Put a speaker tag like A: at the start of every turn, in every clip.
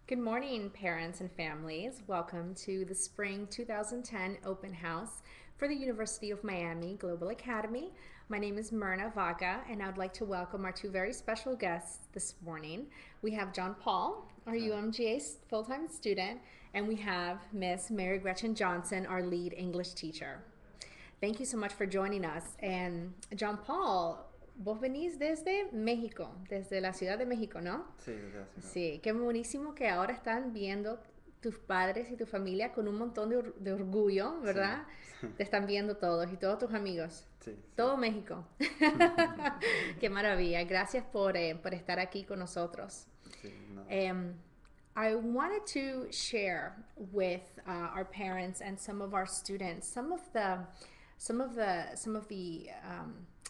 A: Good morning, parents and families. Welcome to the Spring 2010 Open House for the University of Miami Global Academy. My name is Myrna Vaga, and I'd like to welcome our two very special guests this morning. We have John Paul, our UMGA full-time student, and we have Miss Mary Gretchen Johnson, our lead English teacher. Thank you so much for joining us. And John Paul, vos venís desde México, desde la Ciudad de México, ¿no?
B: Sí, desde hace
A: Sí, qué buenísimo que ahora están viendo tus padres y tu familia con un montón de orgullo,
B: Sí,
A: ¿verdad? Te están viendo todos y todos tus amigos.
B: sí, sí.
A: Todo México. Qué maravilla. Gracias por estar aquí con nosotros.
B: Sí, no.
A: Um, I wanted to share with our parents and some of our students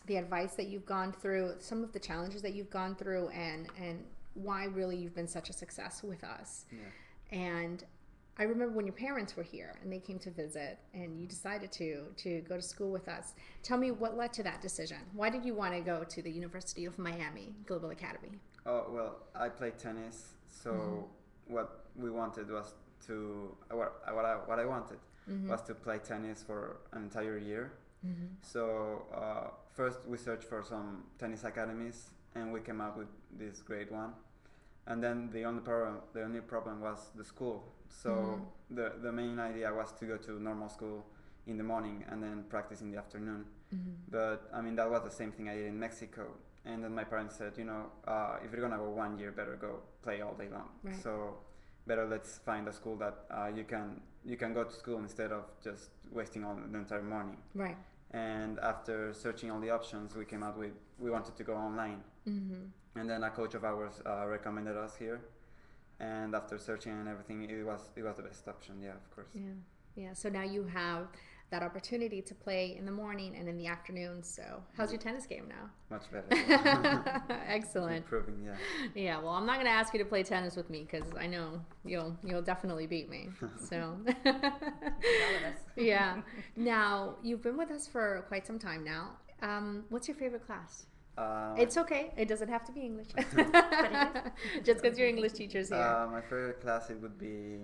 A: the advice that you've gone through, some of the challenges that you've gone through, and why really you've been such a success with us.
B: Yeah.
A: And I remember when your parents were here and they came to visit and you decided to go to school with us. Tell me what led to that decision. Why did you want to go to the University of Miami Global Academy?
B: Oh, well, I played tennis, so what we wanted was to what I wanted was to play tennis for an entire year. So first we searched for some tennis academies, and we came up with this great one. And then the only problem was the school. So the main idea was to go to normal school in the morning and then practice in the afternoon. But I mean that was the same thing I did in Mexico. And then my parents said, if you're gonna go 1 year, better go play all day long.
A: Right.
B: So better let's find a school that you can go to school instead of just wasting all the entire morning.
A: Right.
B: And after searching all the options, we came out with we wanted to go online. And then a coach of ours recommended us here. And after searching and everything, it was the best option. Yeah, of course.
A: Yeah. Yeah. So now you have that opportunity to play in the morning and in the afternoon. So how's your tennis game now?
B: Much better.
A: Excellent.
B: Improving. Yeah.
A: Yeah, well, I'm not going to ask you to play tennis with me because I know you'll definitely beat me. So, yeah. Now you've been with us for quite some time now. What's your favorite class? It's okay. It doesn't have to be English. Just because your English teacher's here.
B: My favorite class it would be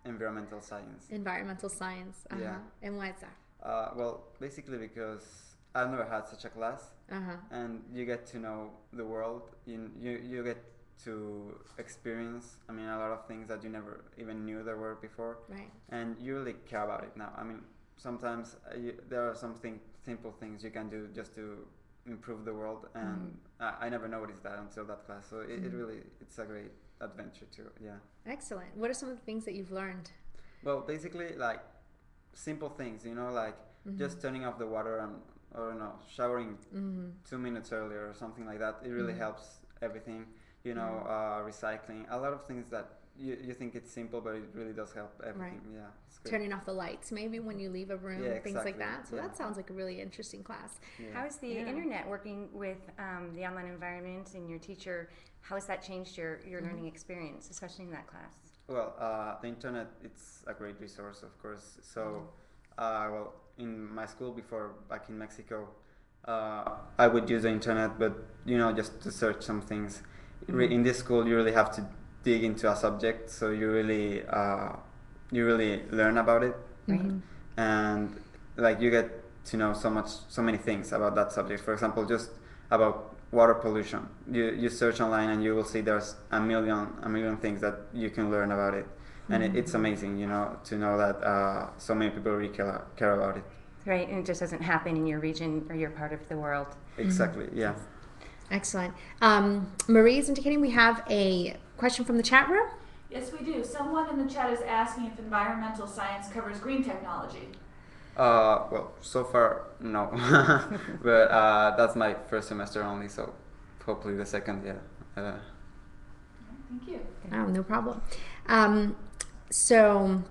B: environmental science.
A: Environmental science.
B: Yeah.
A: And why is that?
B: Well, basically because I've never had such a class,
A: Uh-huh.
B: and you get to know the world. You get to experience. I mean, a lot of things that you never even knew there were before,
A: Right.
B: and you really care about it now. I mean, sometimes there are simple things you can do just to improve the world, and I never noticed that until that class. So it's a great adventure too. Yeah.
A: Excellent. What are some of the things that you've learned?
B: Well, basically, like simple things, like just turning off the water or no, showering 2 minutes earlier or something like that. It really helps everything. Recycling, a lot of things that you think it's simple, but it really does help everything.
A: Right.
B: Yeah, it's great.
A: Turning off the lights, maybe when you leave a room,
B: Yeah,
A: things like
B: exactly.
A: that. So
B: Yeah.
A: that sounds like a really interesting class.
B: Yeah.
C: How is the
A: Yeah.
C: internet working with the online environment and your teacher? How has that changed your learning experience, especially in that class?
B: Well, the internet, it's a great resource, of course. So, well, in my school before, back in Mexico, I would use the internet, but just to search some things. In this school, you really have to dig into a subject, so you really learn about it, and like you get to know so many things about that subject. For example, just about water pollution. You search online and you will see there's a million things that you can learn about it, and it's amazing, to know that so many people really care about it.
C: Right, and it just doesn't happen in your region or your part of the world.
B: Exactly. Yeah.
A: Excellent. Marie is indicating we have a question from the chat room.
D: Yes, we do. Someone in the chat is asking if environmental science covers green technology.
B: Well, so far no, but that's my first semester only, so hopefully the second, yeah.
D: Thank you.
A: Oh, no problem. So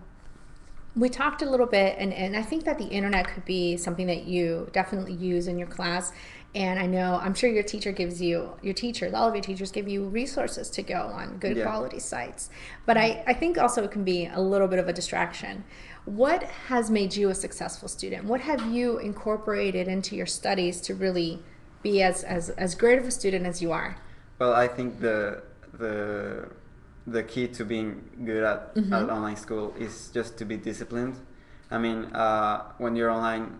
A: we talked a little bit, and I think that the internet could be something that you definitely use in your class. And I'm sure your teacher gives you, all of your teachers give you resources to go on good
B: Yeah.
A: quality sites. But I think also it can be a little bit of a distraction. What has made you a successful student? What have you incorporated into your studies to really be as great of a student as you are?
B: Well, I think the the key to being good at online school is just to be disciplined. I mean, when you're online,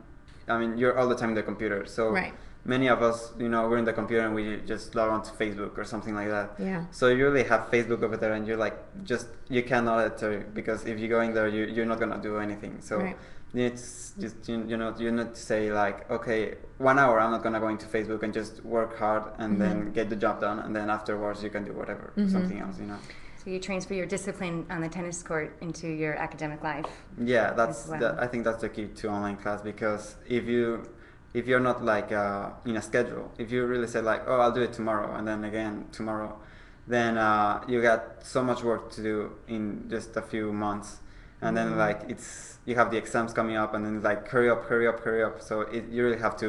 B: I mean, you're all the time in the computer. So
A: Right.
B: many of us, we're in the computer and we just log on to Facebook or something like that.
A: Yeah.
B: So you really have Facebook over there, and you're like, you cannot enter it, because if you go in there, you're not gonna do anything. So
A: Right.
B: it's just you need to say like, okay, 1 hour I'm not gonna go into Facebook, and just work hard and then get the job done, and then afterwards you can do whatever, something else.
C: So you transfer your discipline on the tennis court into your academic life.
B: Yeah,
C: As well.
B: I think that's the key to online class, because if you're not like in a schedule, if you really say like, oh, I'll do it tomorrow, and then again tomorrow, then you got so much work to do in just a few months, and then like you have the exams coming up, and then it's like hurry up. So you really have to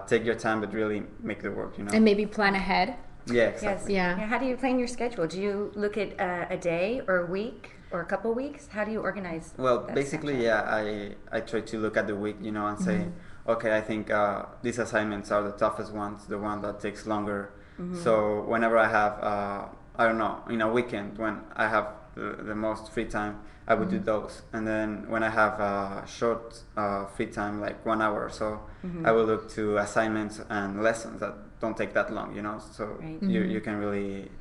B: take your time, but really make the work.
A: And maybe plan ahead.
B: Yeah,
C: Yes.
B: exactly.
A: Yeah.
C: How do you plan your schedule? Do you look at a day or a week or a couple weeks? How do you organize?
B: Well,
C: that
B: basically,
C: snapshot?
B: I try to look at the week, and say, okay, I think these assignments are the toughest ones, the one that takes longer. So whenever I have, I don't know, in a weekend when I have the most free time, I would do those. And then when I have short free time, like 1 hour or so, I will look to assignments and lessons that don't take that long, So
C: Right.
B: you can really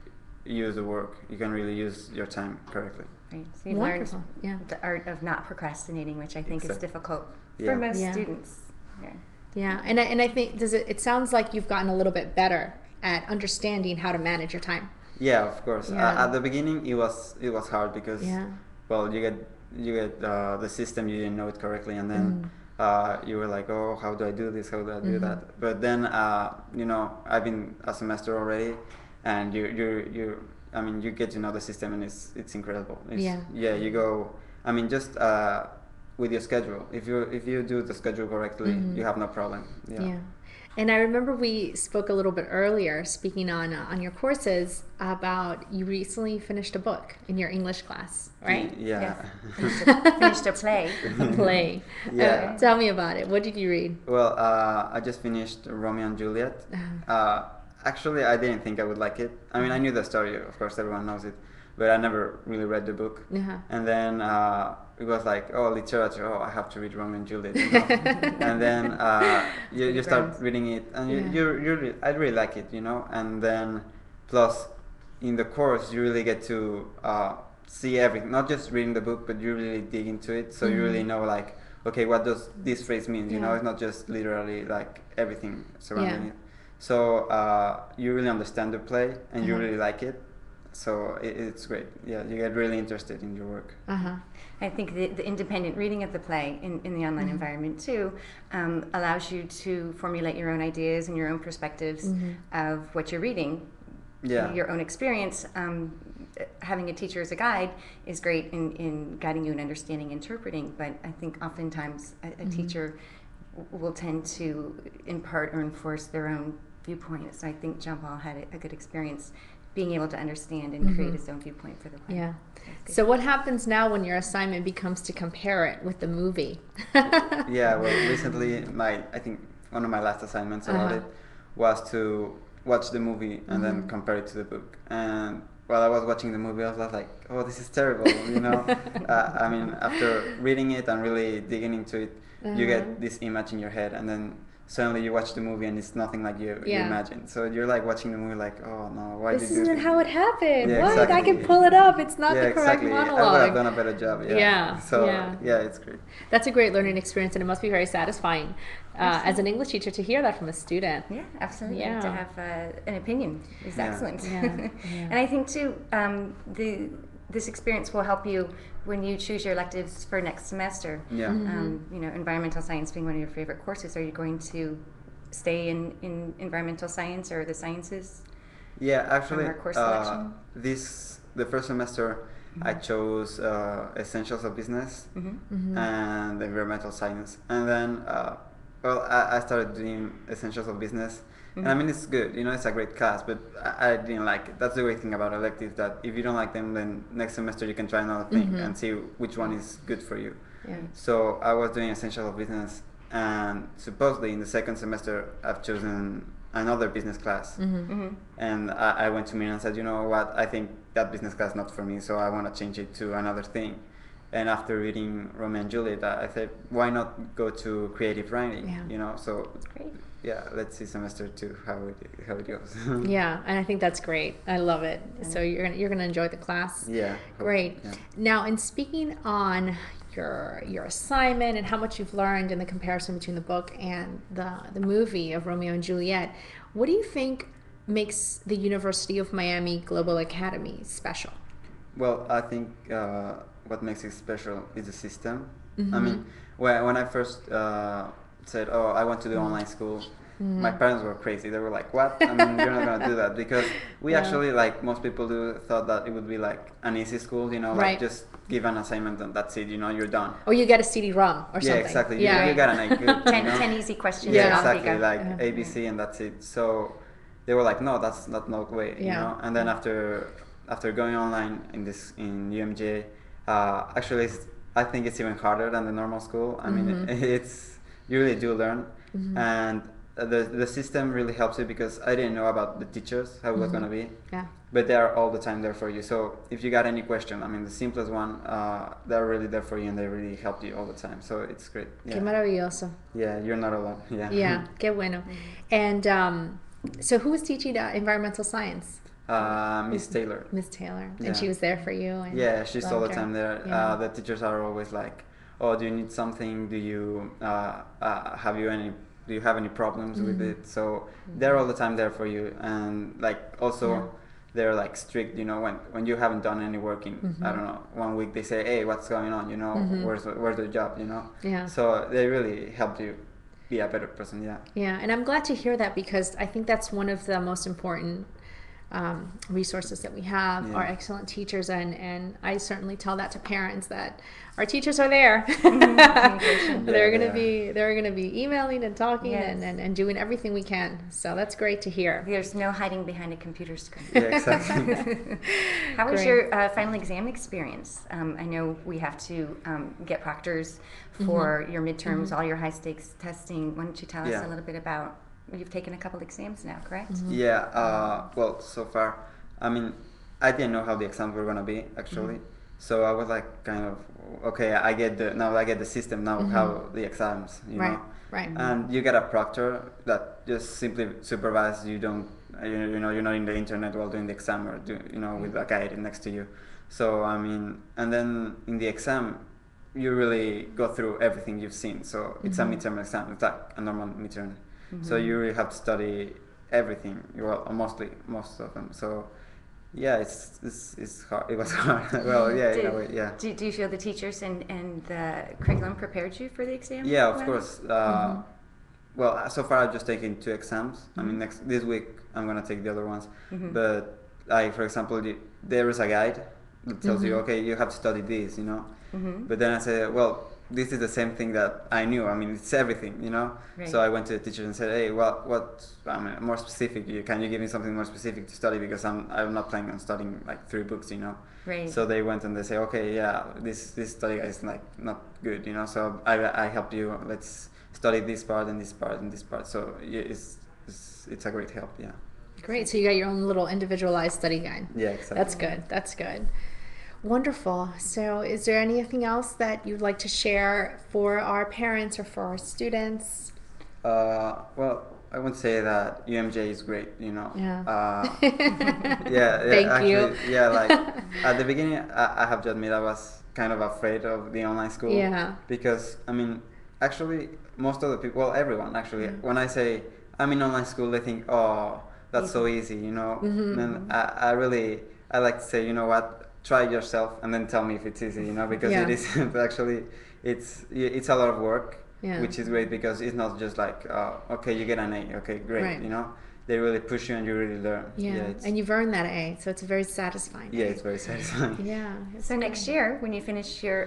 B: use the work. You can really use your time correctly.
C: Right. So you
A: Wonderful.
C: learned
A: Yeah.
C: the art of not procrastinating, which I think is
B: Exactly.
C: difficult
B: Yeah.
C: for most
A: Yeah.
C: students. Yeah.
A: Yeah. And I think it sounds like you've gotten a little bit better at understanding how to manage your time.
B: Yeah, of course.
A: Yeah.
B: At the beginning, it was hard, because
A: Yeah.
B: well, you get the system, you didn't know it correctly, and then you were like, oh, how do I do this? How do I do that? But then I've been a semester already, and I mean, you get to know the system, and it's incredible. Yeah, you go. I mean, just with your schedule. If you do the schedule correctly, you have no problem.
A: Yeah. And I remember we spoke a little bit earlier, speaking on your courses, about you recently finished a book in your English class, right?
B: Yeah.
C: Finished a play.
A: A play.
B: Yeah.
A: Tell me about it. What did you read?
B: Well, I just finished Romeo and Juliet. Actually, I didn't think I would like it. I mean, I knew the story, of course, everyone knows it, but I never really read the book. And then it was like, oh, literature, oh, I have to read Romeo and Juliet. And then you start reading it, and I really like it, And then plus in the course, you really get to see everything, not just reading the book, but you really dig into it, so you really know like, okay, what does this phrase mean? It's not just literally like everything surrounding it. So you really understand the play, and you really like it. So it's great. Yeah, you get really interested in your work.
C: I think the independent reading of the play in the online environment too allows you to formulate your own ideas and your own perspectives of what you're reading.
B: Yeah.
C: Your own experience. Having a teacher as a guide is great in guiding you in understanding, interpreting. But I think oftentimes a teacher will tend to impart or enforce their own viewpoint. So I think John Paul had a good experience being able to understand and create his own viewpoint for the play.
A: Yeah. So what happens now when your assignment becomes to compare it with the movie?
B: Yeah, well, recently I think one of my last assignments about it was to watch the movie and then compare it to the book. And while I was watching the movie, I was like, oh, this is terrible, I mean, after reading it and really digging into it, you get this image in your head, and then suddenly you watch the movie and it's nothing like you imagined. So you're like watching the movie like, oh no, why
A: This
B: did you do
A: isn't
B: this?
A: how it happened.
B: Yeah,
A: What?
B: exactly.
A: I can pull it up. It's not the correct
B: exactly. I would have
A: monologue.
B: done a better job. Yeah.
A: Yeah,
B: So
A: yeah.
B: it's great.
A: That's a great learning experience, and it must be very satisfying as an English teacher to hear that from a student.
C: Yeah, absolutely.
A: Yeah.
C: To have an opinion is
B: Yeah.
C: excellent.
A: Yeah.
C: And I think too, this experience will help you when you choose your electives for next semester.
B: Yeah.
C: Environmental science being one of your favorite courses. Are you going to stay in environmental science or the sciences?
B: Yeah, actually,
C: our course selection?
B: the first semester I chose Essentials of Business and Environmental Science, and then I started doing Essentials of Business, and I mean it's good, it's a great class, but I didn't like it. That's the great thing about electives, that if you don't like them, then next semester you can try another thing and see which one is good for you.
A: Yeah.
B: So I was doing Essentials of Business, and supposedly in the second semester I've chosen another business class. And I went to Miriam and said, you know what, I think that business class is not for me, so I want to change it to another thing. And after reading Romeo and Juliet, I said, why not go to creative writing? You know, so
C: Great.
B: yeah, let's see semester 2 how it goes.
A: Yeah, and I think that's great. I love it. So you're gonna enjoy the class.
B: Yeah.
A: Great.
B: Yeah.
A: Now, in speaking on your assignment and how much you've learned in the comparison between the book and the movie of Romeo and Juliet, what do you think makes the University of Miami Global Academy special?
B: Well, I think what makes it special is the system. I mean, when I first said, oh, I want to do online school, my parents were crazy. They were like, what? I mean, you're not going to do that. Because we actually, like most people do, thought that it would be like an easy school, you know, like just give an assignment and that's it, you know, you're done.
A: Or you get a CD-ROM or something.
B: Yeah, exactly. You got an A good,
C: 10,
B: you know?
C: 10 easy questions.
B: Yeah,
C: and off you
B: exactly.
C: go.
B: Like ABC and that's it. So they were like, no, that's not no way, you know. And then after going online in UMJ, actually, I think it's even harder than the normal school. I mean, you really do learn, and the system really helps you because I didn't know about the teachers how it was gonna be.
A: Yeah.
B: But they are all the time there for you. So if you got any question, I mean, the simplest one, they're really there for you and they really help you all the time. So it's great. Yeah.
A: Qué maravilloso.
B: Yeah, you're not alone. Yeah.
A: Yeah, qué bueno. And so who was teaching environmental science?
B: Miss Taylor.
A: Miss Taylor.
B: Yeah.
A: And she was there for you? And
B: Yeah, she's all the
A: loved her?
B: time there.
A: Yeah.
B: The teachers are always like, oh, do you need something? Do you have any problems with it? So they're all the time there for you. And like also they're like strict, you know, when you haven't done any work in I don't know, 1 week, they say, hey, what's going on, you know, where's the job, you know?
A: Yeah.
B: So they really helped you be a better person.
A: Yeah, and I'm glad to hear that because I think that's one of the most important resources that we have are excellent teachers, and I certainly tell that to parents that our teachers are there. They're gonna be emailing and talking and doing everything we can. So that's great to hear.
C: There's no hiding behind a computer screen.
B: Yeah, exactly.
C: How was your final exam experience? I know we have to get proctors for your midterms, all your high stakes testing. Why don't you tell us a little bit about? You've taken a couple exams now, correct?
B: Yeah. Well, so far, I mean, I didn't know how the exams were gonna be actually. So I was like, kind of, okay, I get the system now, how the exams, you know.
A: Right.
B: And you get a proctor that just simply supervises you. Don't, you know, you're not in the internet while doing the exam or with a guide next to you. So I mean, and then in the exam, you really go through everything you've seen. So it's a midterm exam. It's like a normal midterm. So you really have to study everything. Well, most of them. So yeah, it's hard. It was hard. Well, yeah, in a way, yeah.
C: Do you feel the teachers and the curriculum prepared you for the exam?
B: Yeah, of course. Well, so far I've just taken 2 exams. I mean, this week I'm gonna take the other ones. But like, for example, there is a guide that tells you, okay, you have to study this, you know. But then I say, well, this is the same thing that I knew. I mean, it's everything, you know.
C: Right.
B: So I went to the teacher and said, hey, what? I mean, more specific. Can you give me something more specific to study? Because I'm not planning on studying like 3 books, you know.
C: Right.
B: So they went and they say, okay, yeah, this study is like not good, you know. So I help you. Let's study this part and this part and this part. So yeah, it's a great help. Yeah.
A: Great. So you got your own little individualized study guide.
B: Yeah, exactly.
A: That's good. Wonderful. So is there anything else that you'd like to share for our parents or for our students?
B: Well, I would say that UMJ is great, you know.
A: Yeah.
B: Thank
A: Thank you.
B: Yeah, like at the beginning, I have to admit I was kind of afraid of the online school.
A: Yeah.
B: Because, I mean, actually, most of the people, well, everyone actually, when I say I'm in online school, they think, oh, that's so easy, you know. And I like to say, you know what, try it yourself and then tell me if it's easy, you know, because it isn't actually. It's a lot of work, which is great because it's not just like, okay, you get an A, okay, great, you know. They really push you and you really learn.
A: Yeah, and you've earned that A, so it's very satisfying.
B: Yeah, it's very satisfying.
A: Yeah.
C: So next year, when you finish your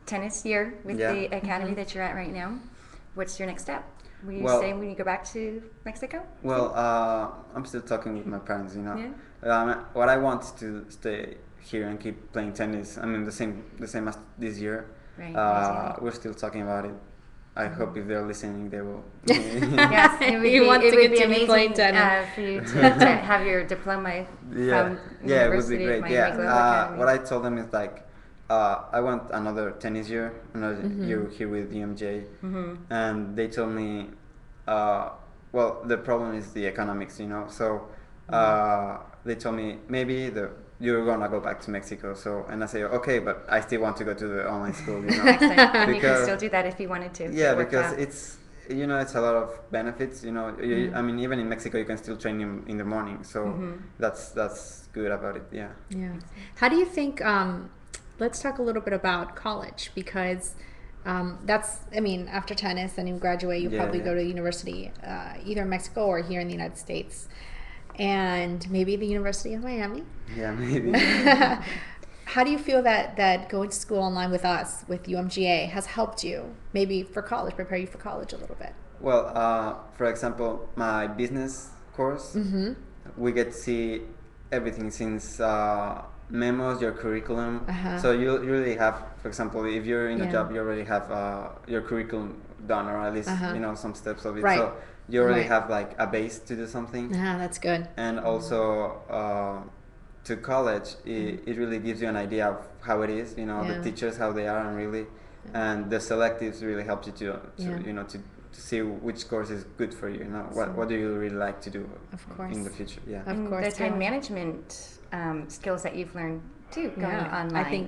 C: tennis year with the academy that you're at right now, what's your next step? Will you say when you go back to Mexico?
B: Well, I'm still talking with my parents, you know. What I want is to stay here and keep playing tennis. I mean, the same as this year.
C: Right.
B: We're still talking about it, I hope if they're listening, they will.
C: Yes, it would
A: You
C: be,
A: want
C: it
A: to
C: would be
A: continue playing
C: amazing
A: tennis.
C: for you to have your diploma
B: Yeah,
C: from
B: yeah, it would be
C: University of
B: great.
C: Miami
B: Yeah,
C: Global Academy.
B: what I told them is like, I want another tennis year, another year here with UMJ, and they told me, well, the problem is the economics, you know. So they told me maybe you're gonna go back to Mexico. So and I say okay, but I still want to go to the online school, you know.
C: Excellent. And you can
B: Because-
C: still do that if you wanted to.
B: Yeah,
C: It worked
B: because
C: out.
B: it's it's a lot of benefits. You know, I mean, even in Mexico, you can still train in the morning. So that's good about it. Yeah.
A: Yeah. How do you think? Let's talk a little bit about college because that's. I mean, after tennis and you graduate, you
B: Yeah,
A: probably
B: yeah.
A: go to university either in Mexico or here in the United States, and maybe the University of Miami.
B: Yeah, maybe.
A: How do you feel that going to school online with us, with UMGA, has helped you maybe for college, prepare you for college a little bit?
B: Well, for example, my business course, we get to see everything since memos, your curriculum. So you really have, for example, if you're in a
A: Yeah.
B: job, you already have your curriculum done, or at least some steps of it.
A: Right.
B: So you already
A: Right.
B: have like a base to do something.
A: Ah, that's good.
B: And also to college, it really gives you an idea of how it is, you know,
A: Yeah.
B: the teachers, how they are, and really, and the selectives really helps you to
A: Yeah.
B: to see which course is good for you, you know, what do you really like to do
A: Of course.
B: in the future. Yeah.
A: Of
C: And
A: course,
C: the time
A: yeah.
C: management skills that you've learned too going
A: Yeah,
C: online.
A: I think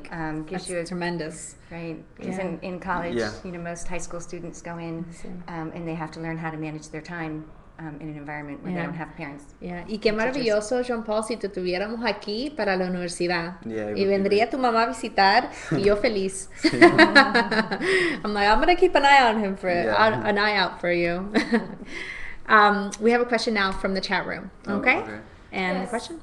C: gives
A: that's
C: you a
A: tremendous.
C: right because
A: Yeah.
C: in college,
B: Yeah.
C: most high school students go in and they have to learn how to manage their time in an environment where
A: Yeah.
C: they don't have parents.
A: Yeah. Y qué maravilloso, Jean Paul, si te tuviéramos aquí para la universidad.
B: Yeah, it
A: Y
B: would be
A: vendría
B: great.
A: tu mamá a visitar y yo feliz. I'm like, I'm gonna keep an eye on him
B: Yeah.
A: an eye out for you. We have a question now from the chat room.
B: Oh,
A: Okay.
B: okay.
A: And the
D: Yes.
A: question?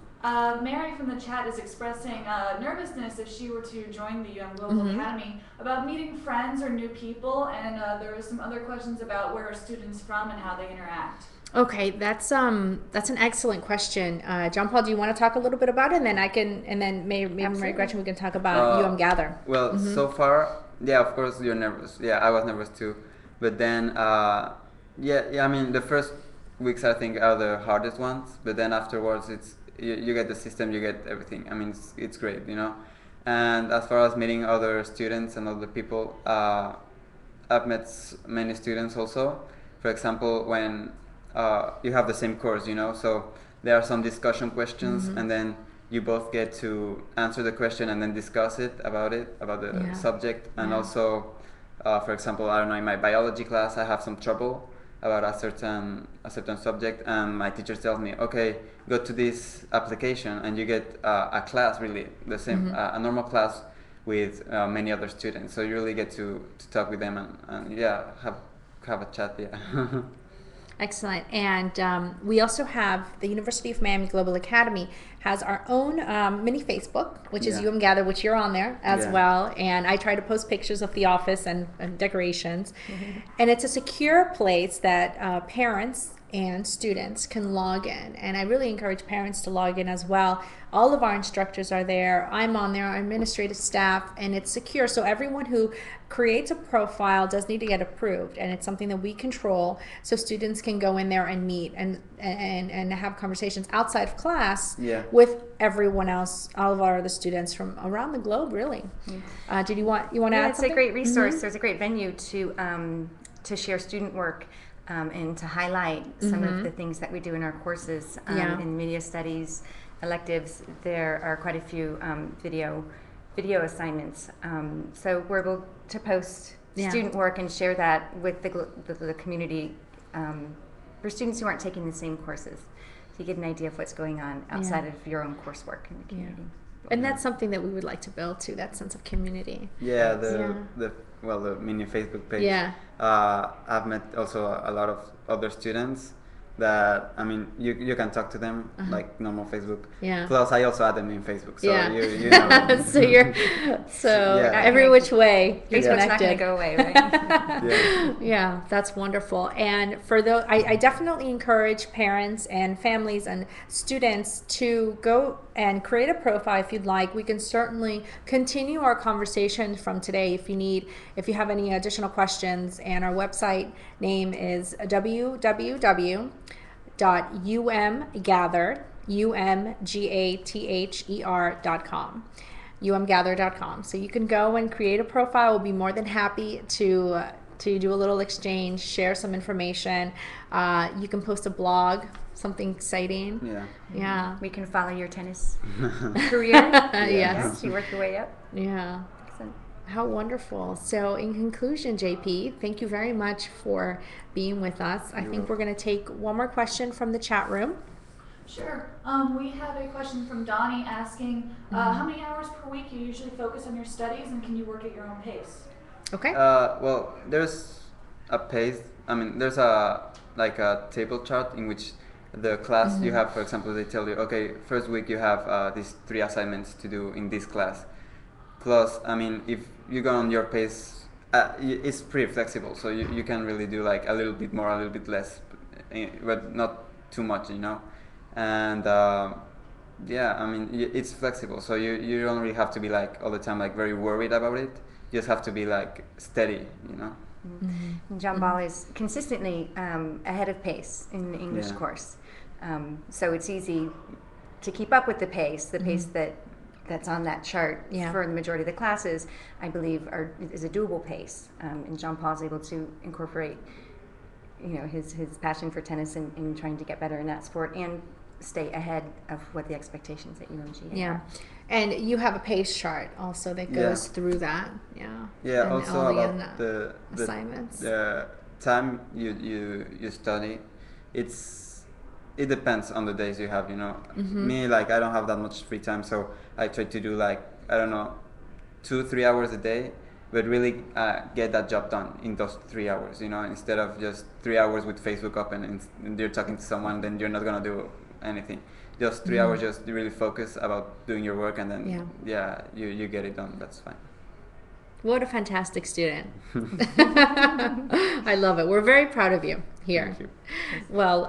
D: Mary from the chat is expressing nervousness if she were to join the UM Global Academy about meeting friends or new people, and there were some other questions about where are students from and how they interact.
A: Okay, that's an excellent question. John Paul, do you want to talk a little bit about it, and then maybe Mary
C: Absolutely.
A: Gretchen, we can talk about UM Gather.
B: Well, so far, yeah, of course you're nervous. Yeah, I was nervous too, but then, yeah. I mean, the first weeks I think are the hardest ones, but then afterwards it's you get the system, you get everything. I mean, it's great, you know. And as far as meeting other students and other people, I've met many students also. For example, when you have the same course, you know, so there are some discussion questions, and then you both get to answer the question and then discuss about the
A: Yeah.
B: subject. And
A: Yeah.
B: also, for example, I don't know, in my biology class, I have some trouble about a certain subject, and my teacher tells me, okay, go to this application, and you get a class, really the same, a normal class with many other students. So you really get to talk with them and yeah, have a chat. Yeah.
A: Excellent. And we also have the University of Miami Global Academy has our own mini Facebook, which is
B: Yeah.
A: UM Gather, which you're on there as
B: Yeah.
A: well. And I try to post pictures of the office and decorations. And it's a secure place that parents and students can log in. And I really encourage parents to log in as well. All of our instructors are there. I'm on there, our administrative staff, and it's secure. So everyone who creates a profile does need to get approved, and it's something that we control, so students can go in there and meet and have conversations outside of class
B: Yeah.
A: with everyone else, all of our other students from around the globe, really. Did you want to
C: Yeah,
A: add
C: it's
A: something?
C: a great resource. There's a great venue to share student work and to highlight some of the things that we do in our courses.
A: Yeah.
C: In media studies electives, there are quite a few video assignments. So we're able to post
A: Yeah.
C: student work and share that with the community for students who aren't taking the same courses. So you get an idea of what's going on outside of your own coursework in the community.
A: And that's something that we would like to build too, that sense of community.
B: Yeah,
A: Yeah.
B: the mini Facebook page.
A: Yeah.
B: I've met also a lot of other students that, I mean, you can talk to them like normal Facebook.
A: Yeah.
B: Plus, I also add them in Facebook, so
A: Yeah.
B: you know.
A: So you're
B: Yeah.
A: every which way you're
C: Facebook's not going
A: connected.
C: to go away, right?
B: Yeah.
A: Yeah, that's wonderful. And for I definitely encourage parents and families and students to go and create a profile if you'd like. We can certainly continue our conversation from today if you have any additional questions. And our website name is www.umgather.com. umgather.com. So you can go and create a profile. We'll be more than happy to do a little exchange, share some information. You can post a blog, something exciting. Yeah.
C: We can follow your tennis career.
A: Yes.
C: You work your way up.
A: Yeah.
C: Excellent.
A: How wonderful. So in conclusion, JP, thank you very much for being with us. I think we're going to take one more question from the chat room.
D: Sure. We have a question from Donnie asking, how many hours per week you usually focus on your studies, and can you work at your own pace?
A: Okay.
B: Well, there's a pace. I mean, there's a table chart in which the class you have, for example, they tell you, okay, first week you have these 3 assignments to do in this class. Plus, I mean, if you go on your pace, it's pretty flexible, so you can really do like a little bit more, a little bit less, but not too much, you know. And yeah, I mean, it's flexible, so you don't really have to be like all the time like very worried about it. You just have to be like steady, you know.
C: John Ball is consistently ahead of pace in the English course, so it's easy to keep up with the pace that's on that chart for the majority of the classes. I believe is a doable pace, and John Paul's able to incorporate, his passion for tennis and trying to get better in that sport and stay ahead of what the expectations at UMGA are.
A: And you have a pace chart also that goes through that.
B: Yeah,
A: and
B: also
A: all
B: about the
A: assignments.
B: The time you study, it depends on the days you have, you know. Me, like, I don't have that much free time, so I try to do like, I don't know, 2-3 hours a day, but really get that job done in those 3 hours, you know, instead of just 3 hours with Facebook open and you're talking to someone, then you're not gonna do anything. Just 3 hours, just really focus about doing your work, and then you get it done. That's fine.
A: What a fantastic student. I love it. We're very proud of you here.
B: Thank you.
A: Well,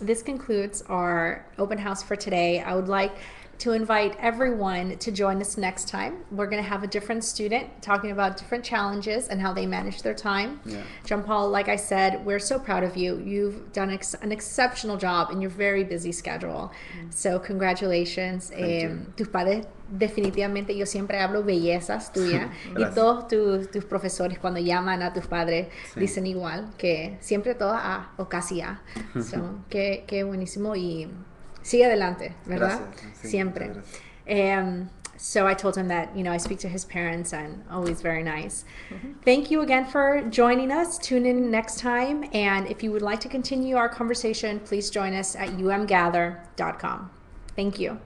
A: this concludes our open house for today. I would like to invite everyone to join us next time. We're going to have a different student talking about different challenges and how they manage their time. John Paul, like I said, we're so proud of you. You've done an exceptional job in your very busy schedule. So congratulations. Tus padres, definitivamente, yo siempre hablo bellezas tuyas y todos tus profesores cuando llaman a tus padres dicen igual, que siempre todas A o casi A. So, qué buenísimo y sigue adelante, ¿verdad?
B: Gracias.
A: Siempre. So I told him that, I speak to his parents, and always very nice. Thank you again for joining us. Tune in next time. And if you would like to continue our conversation, please join us at umgather.com. Thank you.